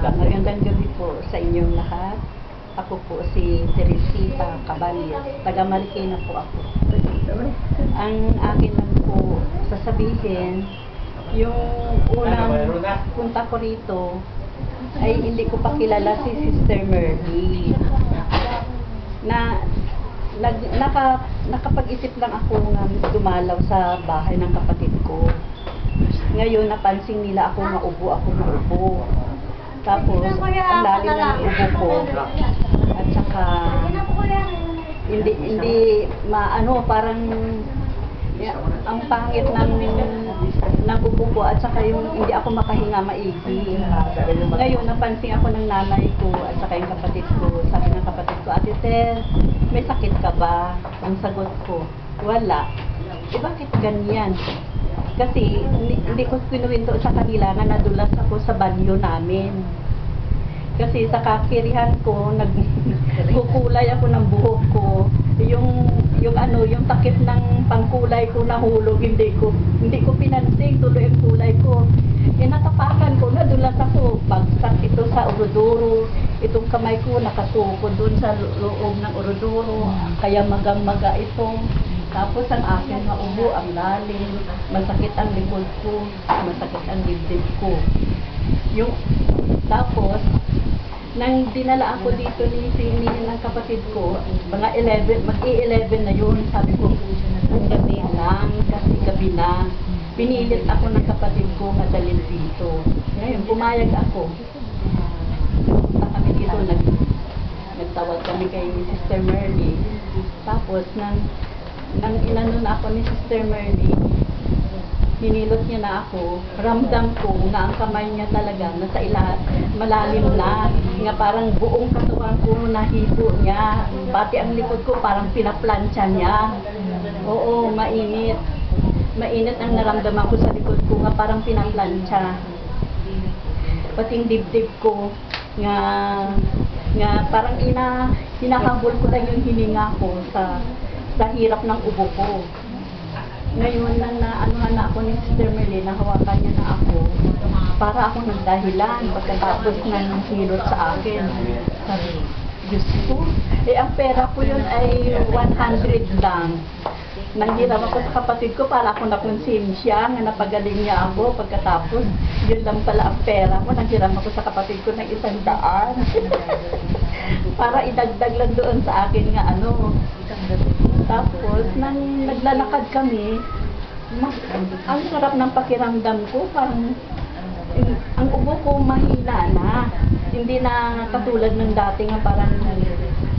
Magandang gabi po sa inyong lahat. Ako po si Teresita Caballes. Taga Marikina po ako. Ang akin lang po sasabihin, yung unang punta ko rito ay hindi ko pa kilala si Sister Merly. Nakapag-isip lang ako na dumalaw sa bahay ng kapatid ko. Ngayon, napansin nila ako maubo. Tapos, ang lalim ng ubo ko. At saka, hindi maano, parang, ang pangit ng ubo ko at saka yung hindi ako makahinga maigi. Ngayon, napansin ako ng nanay ko at saka yung kapatid ko. Sabi ng kapatid ko, Ate Ter, may sakit ka ba? Ang sagot ko, wala. Bakit ganyan? Kasi hindi ko kinuwento sa kanila na nadulas ako sa banyo namin. Kasi sa kakirihan ko, nagkukulay ako ng buhok ko. Yung takip ng pangkulay ko nahulog, hindi ko pinansin, tuloy ang kulay ko. Natapakan ko, nadulas ako. Bagsak ito sa urodoro. Itong kamay ko nakasuko doon sa loob ng urodoro. Kaya magang-maga ito. Tapos ang akin maubo, ang lalim, masakit ang likod ko, masakit ang dibdib ko. Tapos, nang dinala ako dito ng kapatid ko, mga 11, mag-i-11 na yun, sabi ko, ang gabi lang, kasi gabi na. Pinilit ako ng kapatid ko madalhin dito. Ngayon, pumayag ako. Punta kami dito, nagtawag kami kay Sister Merly. Tapos, nang inano na ako ni Sister Merly, hinilot niya na ako, ramdam ko na ang kamay niya talaga nasa malalim na, nga parang buong katawan ko nahipo niya, pati ang likod ko parang pinaplansya niya. Oo, mainit ang naramdaman ko sa likod ko, nga parang pinaplansya. Pati yung dibdib ko nga parang hinahabol ko lang yung hininga ko sa hirap ng ubo ko. Ngayon, nang naanuhan na ako ni Sister Merly, nahawakan niya na ako, para ako nagdahilan pagkatapos ng hilot sa akin. Sabi, Diyos ko, ang pera ko yun ay 100 lang. Nanghiram ako sa kapatid ko para ako nakonsensya, nga napagaling niya ako pagkatapos. Yun lang pala ang pera ko, nanghiram ako sa kapatid ko ng 100. Para idagdag lang doon sa akin nga Tapos, nang naglalakad kami, ang sarap ng pakiramdam ko, parang ang ubo ko mahina na. Hindi na katulad ng dati nga parang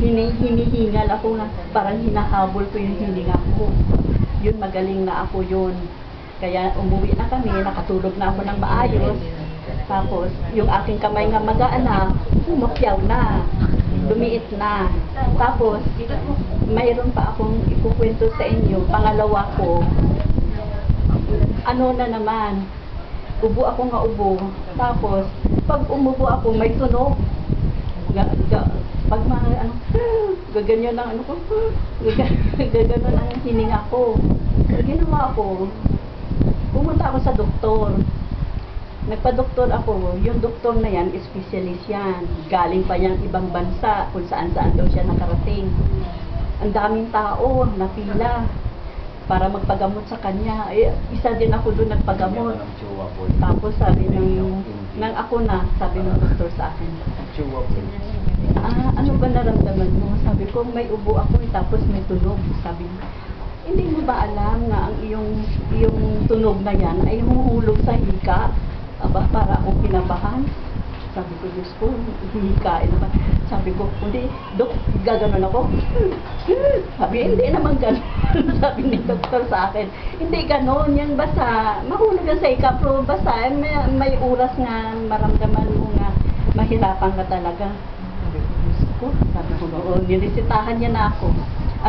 hinihingal ako, na parang hinahabol ko yung hininga ko. Yun, magaling na ako yun. Kaya umuwi na kami, nakatulog na ako ng maayos. Tapos, yung aking kamay nga magaan na, umapyaw na. Lumiit na. Tapos, mayroon pa akong ikukwento sa inyo. Pangalawa ko, na naman, ubo ako nga ubo. Tapos, pag umubo ako, may tunog. Pag gaganyan ang ko, gaganyan ang hininga ko. Ginawa ko, pumunta ako sa doktor. Nagpa-doktor ako, yung doktor na yan, specialist yan. Galing pa niyang ibang bansa, kung saan-saan daw siya nakarating. Ang daming tao, napila, para magpagamot sa kanya. Isa din ako doon nagpagamot. Tapos sabi nang ako na, sabi ng doktor sa akin, ano ba naramdaman mo? Sabi ko, may ubo ako, tapos may tunog. Sabi niya, hindi mo ba alam na ang iyong tunog na yan ay humuhulog sa hika? Aba, para akong kinabahan. Sabi ko, Diyos ko, hihikain naman. Sabi ko, hindi, Dok, gaganon ako. Sabi, hindi naman ganon. Sabi ni doktor sa akin, hindi ganon, yan basta, mahulog ka sa hika, pero basta, may oras nga maramdaman mo nga, mahirapan ka talaga. Sabi ko, Diyos ko, sabi ko, niresitahan niya na ako.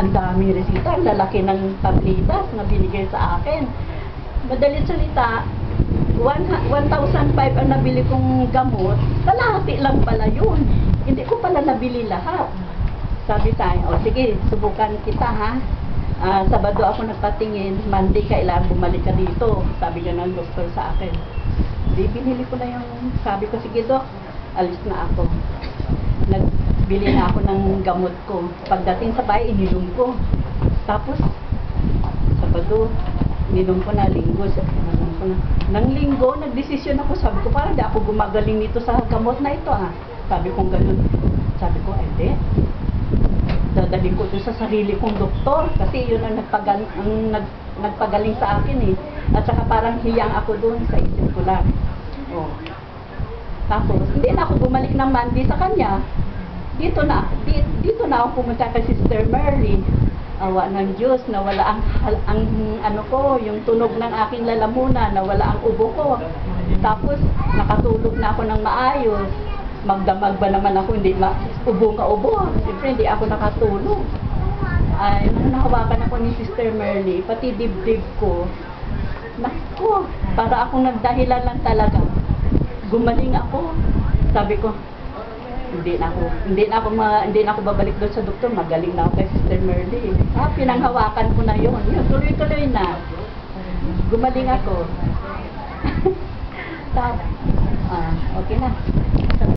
Ang dami resita, ang lalaki ng tablitas na binigay sa akin. Madalit salita, 1,500 ang nabili kong gamot, kalahati lang pala yun. Hindi ko pala nabili lahat. Sabi tayo, sige, subukan kita ha. Sabado ako nagpatingin, Monday kailangan bumalik ka dito. Sabi nga ng doktor sa akin. Di, binili ko na yung, sabi ko, sige Dok, alis na ako. Nagbili na ako ng gamot ko. Pagdating sa bahay, ininom ko. Tapos, Sabado, ininom ko na Linggo. Ininom ko na. Nang Linggo, nagdesisyon ako. Sabi ko, parang di ako gumagaling nito sa gamot na ito ah. Sabi ko ganun. Sabi ko, ay di. Dadalhin ko ito sa sarili kong doktor. Kasi yun ang nagpagaling sa akin eh. At saka parang hiyang ako doon sa isip ko lang. Oh. Tapos, hindi na ako bumalik ng Monday sa kanya. Dito na ako pumunta kay Sister Mary. Awa ng Diyos, nawala ang ano ko, yung tunog ng aking lalamunan, nawala ang ubo ko. Tapos, nakatulog na ako ng maayos. Magdamag ba naman ako, hindi ubo ka ubo. Siyempre, hindi ako nakatulog. Ay, nung nahawakan ako ni Sister Merly, pati dibdib ko, naku, para akong nagdahilan lang talaga. Gumaling ako. Sabi ko, hindi na ako babalik doon sa doktor, magaling na ako kay Sister Merly. Pinanghawakan ko na yun. Yun, tuloy-tuloy na. Gumaling ako. Okay na.